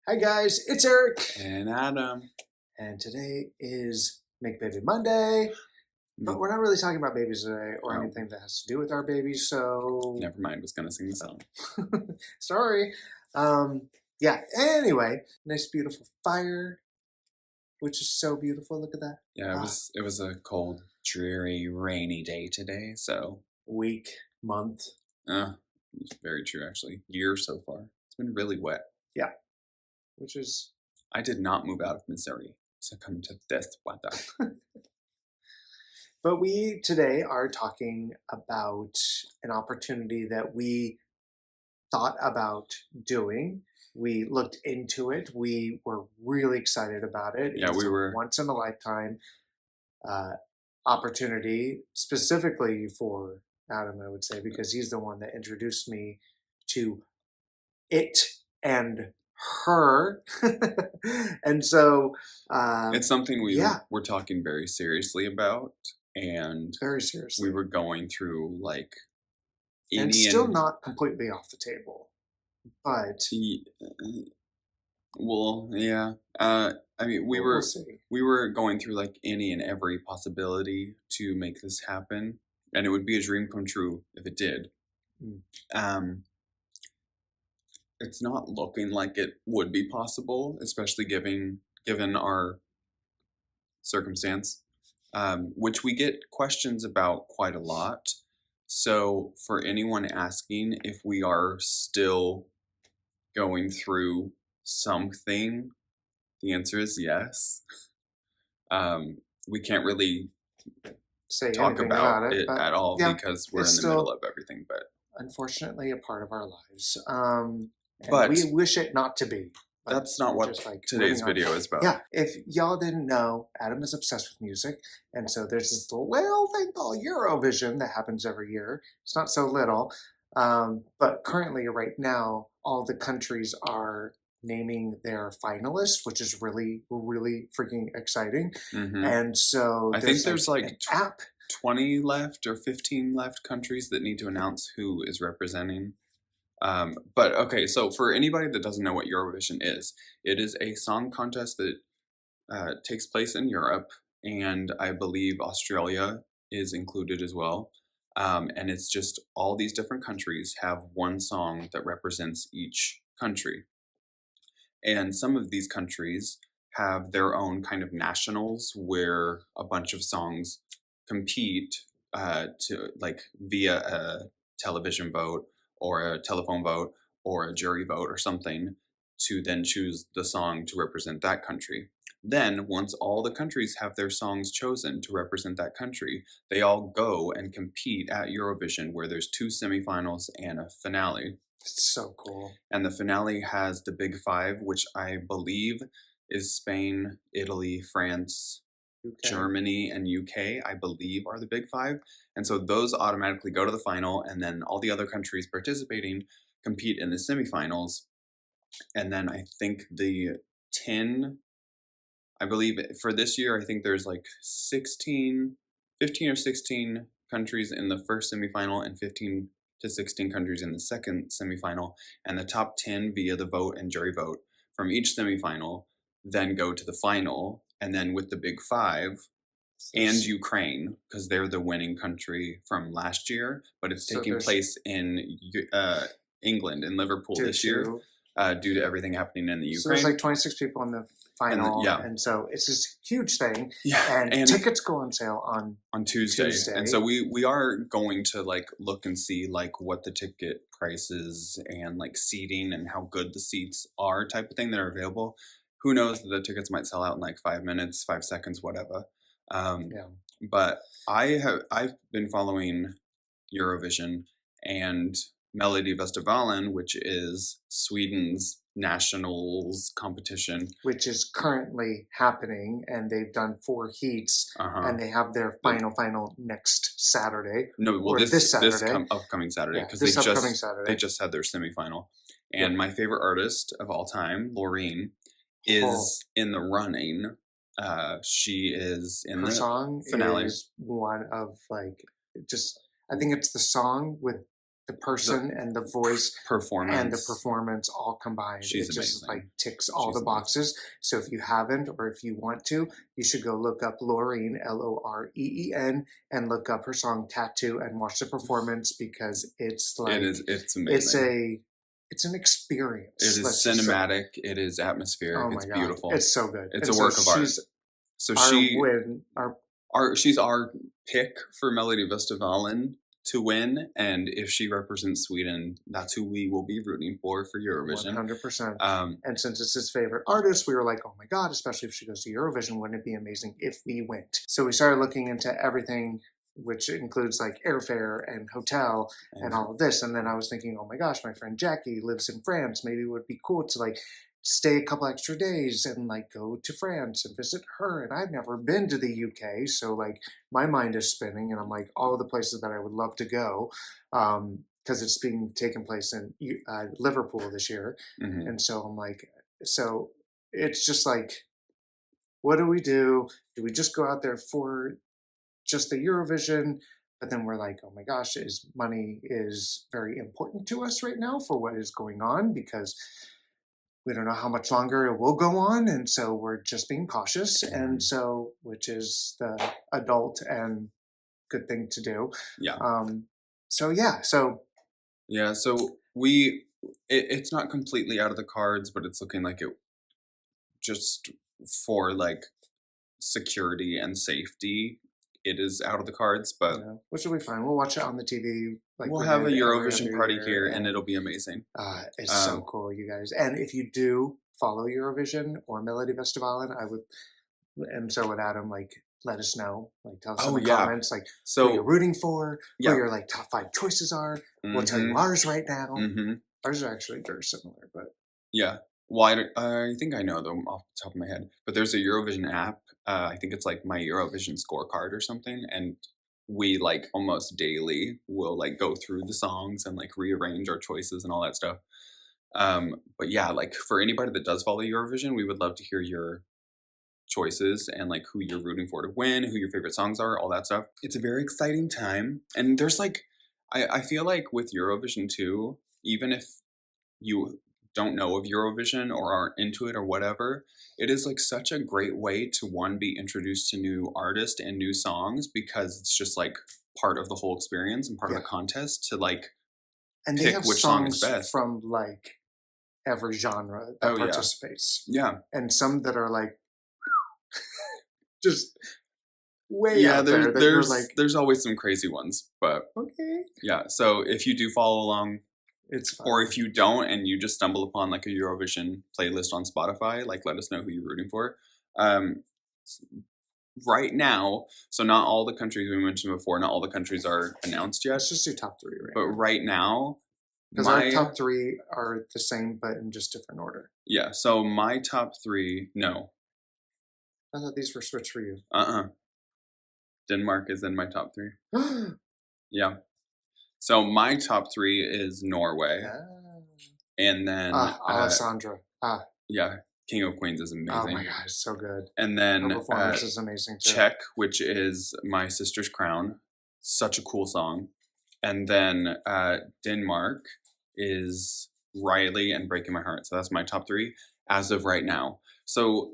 Hi guys, it's Eric, And Adam. and today is Make Baby Monday, but we're not really talking about babies today or Oh, anything that has to do with our babies, so never mind. Was gonna sing the song. sorry. Yeah, anyway, nice beautiful fire, which is so beautiful. Look at that. Yeah, it was a cold, dreary, rainy day today. So, Week, month. it's very true actually. Year so far. It's been really wet. Yeah, which is I did not move out of Missouri to come to this weather. But we today are talking about an opportunity that we thought about doing. We looked into it. We were really excited about it. Yeah, It's we a were. once in a lifetime uh, opportunity, specifically for Adam, I would say, because he's the one that introduced me to it and her. And so, It's something yeah, we're talking very seriously about, and very seriously. we were going through like And any still and not completely off the table, but well, yeah. I mean, we'll see. we were going through like any and every possibility to make this happen, and it would be a dream come true if it did. Mm. Um, it's not looking like it would be possible, especially given our circumstance, which we get questions about quite a lot. So, for anyone asking if we are still going through something, the answer is yes. We can't really Say talk anything about about it, it but at all yeah, because we're in it's the middle still of everything. unfortunately a part of our lives. And But we wish it not to be. But that's not we're what just like today's moving on. video is about. Yeah, if y'all didn't know, Adam is obsessed with music, and so there's this little thing called Eurovision that happens every year. It's not so little, but currently, right now, all the countries are naming their finalists, which is really, really freaking exciting. Hmm. And so I think there's like an app. 20 left or 15 left countries that need to announce who is representing. But okay, so for anybody that doesn't know what Eurovision is, it is a song contest that takes place in Europe, and I believe Australia is included as well. And it's just all these different countries have one song that represents each country. And some of these countries have their own kind of nationals where a bunch of songs compete to like via a television vote or a telephone vote or a jury vote or something to then choose the song to represent that country. Then, once all the countries have their songs chosen to represent that country, they all go and compete at Eurovision, where there's two semifinals and a finale. It's so cool. And the finale has the big five, which I believe is Spain, Italy, France, Okay. Germany, and UK, I believe are the big five. And so those automatically go to the final, and then all the other countries participating compete in the semifinals. And then I think the 10, I believe for this year, I think there's like 15 or 16 countries in the first semifinal and 15 to 16 countries in the second semifinal. And the top 10 via the vote and jury vote from each semifinal then go to the final. And then with the big five and Ukraine, because they're the winning country from last year, but it's taking place in England, in Liverpool this year. Due to everything happening in the Ukraine. So there's like 26 people in the final, and so it's this huge thing. Yeah, and tickets go on sale on Tuesday. And so we are going to like look and see like what the ticket prices and like seating and how good the seats are type of thing that are available. Who knows, the tickets might sell out in like 5 minutes, 5 seconds, whatever. Yeah. But I've been following Eurovision and Melodifestivalen, which is Sweden's nationals competition, which is currently happening, and they've done 4 heats, and they have their final next Saturday. No, well, this Saturday, upcoming Saturday, because they just had their semifinal. And my favorite artist of all time, Loreen, is in the running. She is in her the song finale. Is one of like just. I think it's the song with the The person and the voice and the performance. performance all combined. She's It just like amazing. ticks all She's the amazing. boxes. So if you haven't, or if you want to, you should go look up Loreen, Loreen, and look up her song Tattoo and watch the performance because it's It like is. It's it's amazing. a it's an It experience, is let's just say. cinematic. It is atmospheric. Oh my It's god, beautiful. it's so good. It's And a so work of art. she's So our she win, our she's our pick for Melody Festivalen to win, and if she represents Sweden, that's who we will be rooting for Eurovision. 100%. Um, And since it's his favorite artist, we were like, oh my God, especially if she goes to Eurovision, wouldn't it be amazing if we went? So we started looking into everything, which includes like airfare and hotel and and all of this. And then I was thinking, oh my gosh, my friend Jackie lives in France. Maybe it would be cool to like stay a couple extra days and like go to France and visit her. And I've never been to the UK. So like my mind is spinning and I'm like, all the places that I would love to go. Because it's being taken place in Liverpool this year. mhm. And so I'm like, so it's just like, what do we do? Do we just go out there for just the Eurovision? But then we're like, oh my gosh, is money is very important to us right now for what is going on because we don't know how much longer it will go on, and so we're just being cautious, and Mhm. so which is the adult and good thing to do. Yeah, Um, so yeah, so yeah. So it's not completely out of the cards, but it's looking like it just for like security and safety. It is out of the cards, you but know, which will be fine. We'll watch it on the TV like we'll we have a did every Eurovision other party year, here, and and it'll be amazing. it's so Um, cool, you guys. And if you do follow Eurovision or Melody Festivalen, I would, and so would Adam. Like, let us know. Like, tell us in oh the yeah. comments, like who you're So rooting for, who yeah. your like top five choices are. We'll tell you Mm-hmm. ours right now. Mm-hmm. Ours are actually very similar, but Yeah. Well, I think I know them off the top of my head, but there's a Eurovision app. I think it's like my Eurovision scorecard or something, and we like almost daily will like go through the songs and like rearrange our choices and all that stuff. But yeah, like for anybody that does follow Eurovision, we would love to hear your choices and like who you're rooting for to win, who your favorite songs are, all that stuff. It's a very exciting time, and there's like, I feel like with Eurovision too, even if you don't know of Eurovision or aren't into it or whatever, it is like such a great way to one be introduced to new artists and new songs because it's just like part of the whole experience and part of the yeah. contest to like And they pick have which song is songs best. from like every genre that Oh yeah. participates, Yeah. and some that are like just way Yeah, out there that you're like, there's always some crazy ones, but okay, yeah. So if you do follow along, it's fun. or if you don't and you just stumble upon like a Eurovision playlist on Spotify, like let us know who you're rooting for. Um, right now, so not all the countries we mentioned before, not all the countries are announced yet, Let's just do top three right but now right now, because our my top three are the same but in just different order. yeah, so my top three, no, I thought these were switched for you. Denmark is in my top three. Ah, Yeah, so my top three is Norway, and then Alessandra. yeah, King of Queens is Oh my amazing, god, it's so good. and Her then performance is amazing too. Czech, which is My Sister's Crown, such a cool song. And then Denmark is Riley and Breaking My Heart. So that's my top three as of right now. So,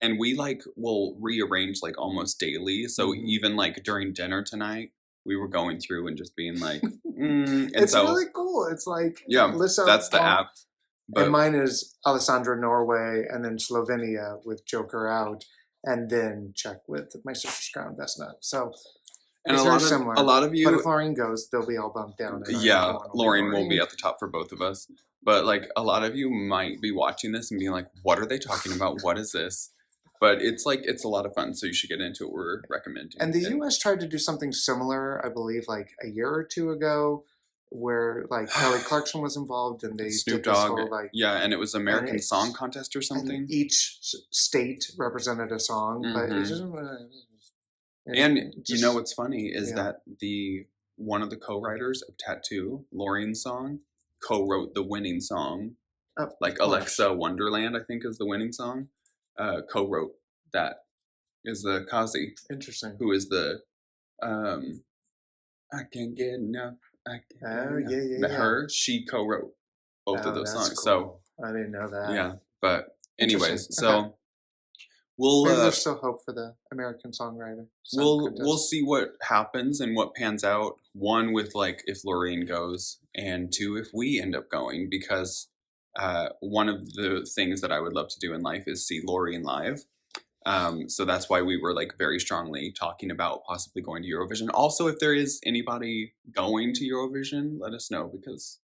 and we like will rearrange like almost daily. So Mhm. even like during dinner tonight, we were going through and just being like, and It's so really cool. It's like yeah, list out that's the all, app. and But mine is Alessandra Norway, and then Slovenia with Joker Out, and then Czech with My Sister's Crown Vesna. So and it's very similar. a lot of But if you, Lorraine goes, they'll be all bumped down. And our yeah, number one will be Lauren will be Lorraine. at the top for both of us. But like a lot of you might be watching this and being like, what are they talking about? What is this? But it's like it's a lot of fun, so you should get into it. We're recommending. And the U.S. tried to do something similar, I believe, like a year or two ago, where like Kelly Clarkson was involved, and they Snoop did this Dogg, whole like, yeah, and it was American it, Song Contest or and something. each state represented a song, but it Hmm. just And it you know just what's funny is yeah. that the one of the co-writers of Tattoo, Lorraine's song, co-wrote the winning song. Of Like course. Alexa Wonderland, I think is the winning song. Co-wrote that is the Kazi, Interesting. who is the I can't get enough. Oh, yeah, yeah, But yeah. she co-wrote both of Oh, those that's songs. So cool. I didn't know that. yeah, but Interesting. anyways, Okay. so we'll Maybe there's still hope for the American Songwriter Song we'll Contest. see what happens and what pans out. One, with like if Lorraine goes, and two, if we end up going, because one of the things that I would love to do in life is see Lorraine live. So that's why we were like very strongly talking about possibly going to Eurovision. Also, if there is anybody going to Eurovision, let us know, because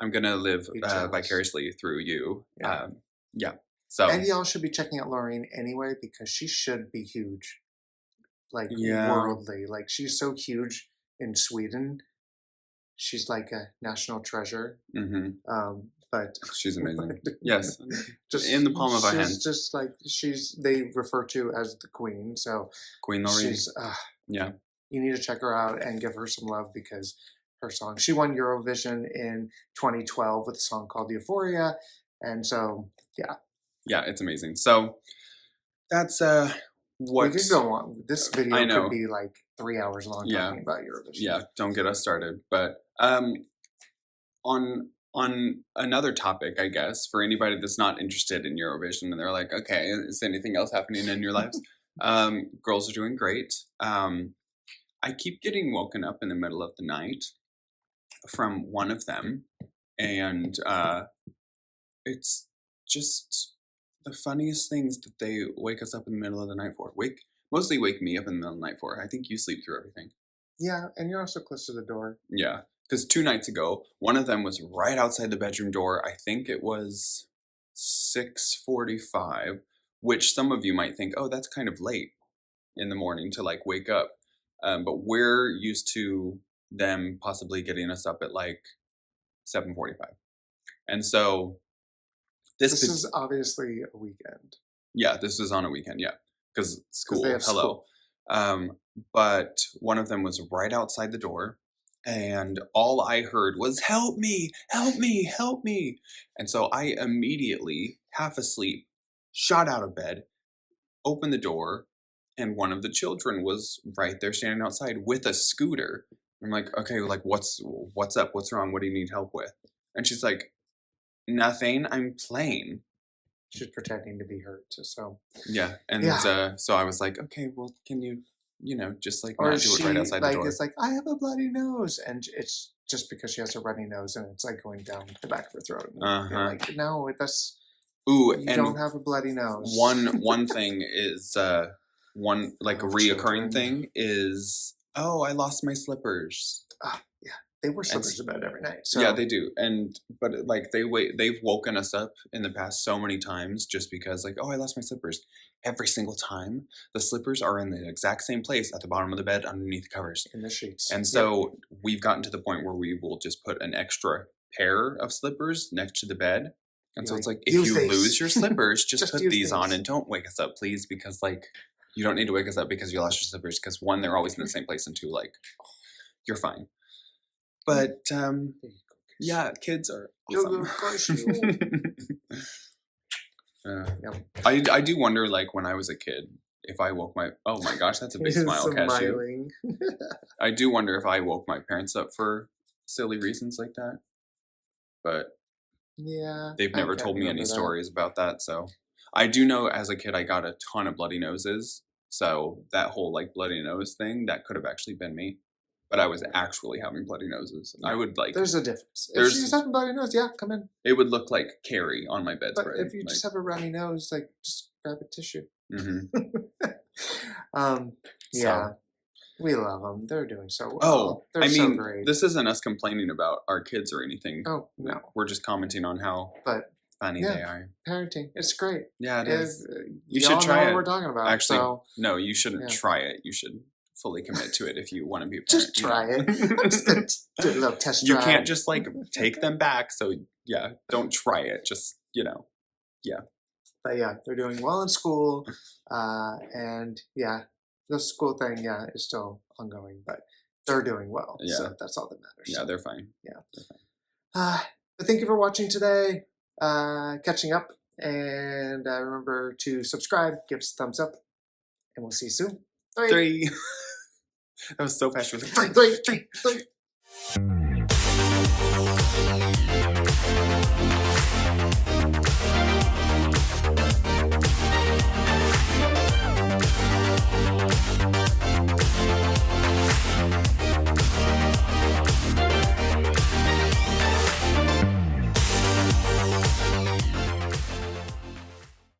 I'm gonna live Be jealous. vicariously through you. Yeah. Yeah. So And y'all should be checking out Lorraine anyway, because she should be huge. Like, yeah. worldly. Like, she's so huge in Sweden. She's like a national treasure. hmm But She's amazing. Yes. just In the palm of our she's hands. just like they refer to as the queen. So Queen Lorraine. she's Yeah. you need to check her out and give her some love, because her song, she won Eurovision in 2012 with a song called Euphoria, and so yeah, Yeah, it's amazing. So that's we what could go on. This I video know. could be like 3 hours long Yeah. talking about Eurovision. Yeah, don't get us started. But on another topic, I guess, for anybody that's not interested in Eurovision and they're like, okay, is anything else happening in your lives? Girls are doing great. I keep getting woken up in the middle of the night from one of them, and it's just the funniest things that they wake us up in the middle of the night for. Mostly wake me up in the middle of the night for. I think you sleep through everything. Yeah, and you're also close to the door. Yeah, because 2 nights ago, one of them was right outside the bedroom door. I think it was 6:45, which some of you might think, oh, that's kind of late in the morning to like wake up. But we're used to them possibly getting us up at like 7:45, and so This is obviously a weekend. yeah, this was on a weekend, yeah, because school. they have Hello. school. But one of them was right outside the door, and all I heard was "Help me! Help me! Help me!" And so I immediately, half asleep, shot out of bed, opened the door, and one of the children was right there standing outside with a scooter. I'm like, okay, like what's up? What's wrong? What do you need help with? And she's like, nothing. I'm playing. She's pretending to be hurt. So Yeah, and yeah. so I was like, okay, well, can you, just like Or not do it right she outside the like door? is like, I have a bloody nose, and it's just because she has a runny nose, and it's like going down the back of her throat. And you're like, no, that's Ooh, you and don't have a bloody nose. one thing is one like a reoccurring children. thing is, oh, I lost my slippers. Yeah, they wear slippers in bed every night. So Yeah, they do, but like they've woken us up in the past so many times just because like, oh, I lost my slippers. Every single time, the slippers are in the exact same place at the bottom of the bed underneath the covers. in the sheets. And so we've gotten to the point where we will just put an extra pair of slippers next to the bed. And so it's like, if you lose your slippers, just put these on and don't wake us up, please, because like you don't need to wake us up because you lost your slippers, because one, they're always in the same place, and two, like you're fine. But yeah, kids are awesome. I do wonder, like when I was a kid, if I woke oh my gosh, that's a big smile, Cashew. I do wonder if I woke my parents up for silly reasons like that. But yeah, they've never told me any stories about that. So I do know as a kid I got a ton of bloody noses. So that whole like bloody nose thing, that could have actually been me. But I was actually having bloody noses. I would like. There's a difference. If she's having bloody nose, yeah, come in. It would look like Carrie on my bedspread. But if you just have a runny nose, like just grab a tissue. Mm-hmm. Yeah, we love them. They're doing so well. Oh, they're so great. This isn't us complaining about our kids or anything. Oh no, we're just commenting on how funny they are. Parenting, it's great. Yeah, it is. You should try it. What we're talking about. Actually, so, no, you shouldn't try it. You should fully commit to it if you want to be a parent. Just try it. I'm just gonna do a little test drive. You can't just like take them back. So yeah, don't try it. Just yeah. But yeah, they're doing well in school, and yeah, the school thing is still ongoing, but they're doing well. Yeah, so that's all that matters. Yeah, they're fine. Yeah, they're fine. But thank you for watching today, catching up, and remember to subscribe, give us a thumbs up, and we'll see you soon. 3. That was so fast. 3.